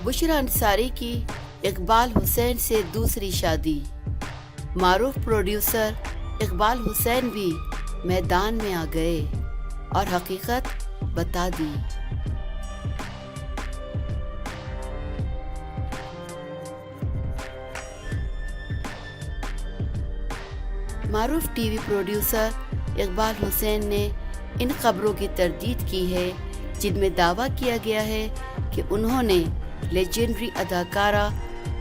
बुशरा अंसारी की इकबाल हुसैन से दूसरी शादी। मारूफ प्रोड्यूसर इकबाल हुसैन भी मैदान में आ गए और हकीकत बता दी। मारूफ टीवी प्रोड्यूसर इकबाल हुसैन ने इन खबरों की तरदीद की है जिनमें दावा किया गया है कि उन्होंने लेजेंडरी अदाकारा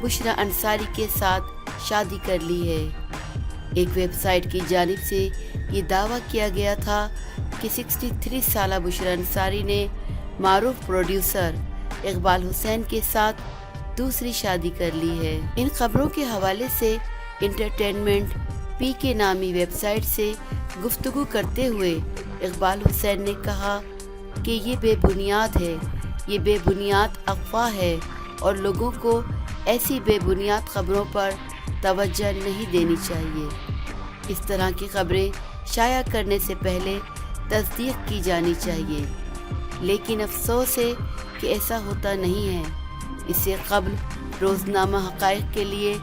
बुशरा अंसारी के साथ शादी कर ली है। एक वेबसाइट की जानिब से ये दावा किया गया था कि 63 साला बुशरा अंसारी ने मारूफ प्रोड्यूसर इकबाल हुसैन के साथ दूसरी शादी कर ली है। इन खबरों के हवाले से इंटरटेनमेंट पी के नामी वेबसाइट से गुफ्तगू करते हुए इकबाल हुसैन ने कहा कि ये बेबुनियाद है, ये बेबुनियाद अफवाह है और लोगों को ऐसी बेबुनियाद खबरों पर तवज्जो नहीं देनी चाहिए। इस तरह की खबरें शाया करने से पहले तस्दीक की जानी चाहिए, लेकिन अफसोस है कि ऐसा होता नहीं है। इससे कबल रोज़नामा हक़ाइक़ के लिए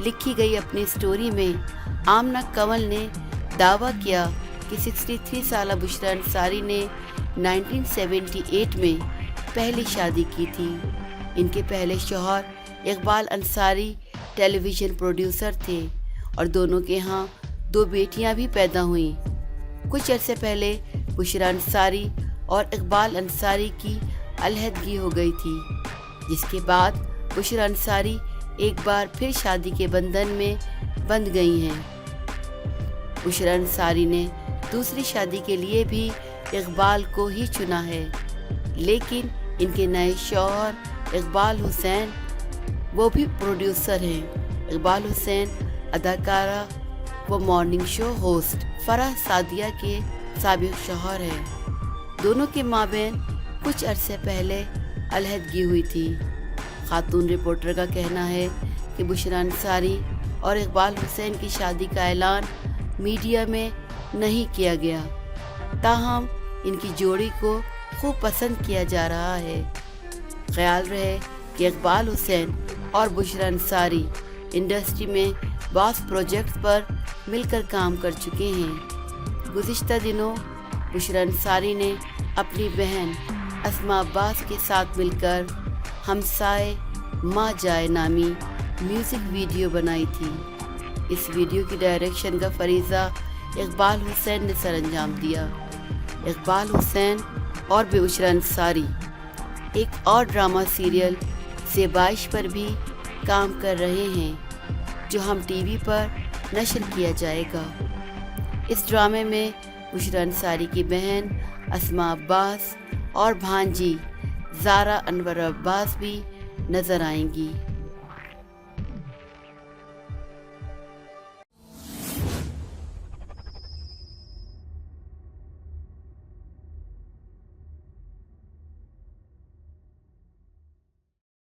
लिखी गई अपनी स्टोरी में आमना कंवल ने दावा किया कि 63 साला बुशरा अंसारी ने 1978 में पहली शादी की थी। इनके पहले शौहर इकबाल अंसारी टेलीविज़न प्रोड्यूसर थे और दोनों के यहाँ 2 बेटियाँ भी पैदा हुईं। कुछ अरसे पहले बुशरा अंसारी और इकबाल अंसारी की अलहदगी हो गई थी, जिसके बाद बुशरा अंसारी एक बार फिर शादी के बंधन में बंध गई हैं। बुशरा अंसारी ने दूसरी शादी के लिए भी इकबाल को ही चुना है, लेकिन इनके नए शौहर इकबाल हुसैन वो भी प्रोड्यूसर हैं। इकबाल हुसैन अदाकारा व morning show host Farah Sadia के साबिक शौहर हैं। दोनों के माबैन कुछ अरसे पहले अलहदगी हुई थी। खातून रिपोर्टर का कहना है कि बुशरा अंसारी और इकबाल हुसैन की शादी का ऐलान मीडिया में नहीं किया गया, ताहम इनकी जोड़ी को खूब पसंद किया जा रहा है। ख्याल रहे कि इकबाल हुसैन और बुशरा अंसारी इंडस्ट्री में बास प्रोजेक्ट्स पर मिलकर काम कर चुके हैं। गुज़िश्ता दिनों बुशरा अंसारी ने अपनी बहन अस्मा अब्बास के साथ मिलकर हमसाए माँ जाए नामी म्यूज़िक वीडियो बनाई थी। इस वीडियो की डायरेक्शन का फरीज़ा इकबाल हुसैन ने सरअंजाम दिया। इकबाल हुसैन और बुशरा अंसारी एक और ड्रामा सीरियल ज़ेबाइश पर भी काम कर रहे हैं, जो हम टीवी पर नशर किया जाएगा। इस ड्रामे में बुशरा अंसारी की बहन अस्मा अब्बास और भांजी ज़ारा अनवर अब्बास भी नज़र आएंगी।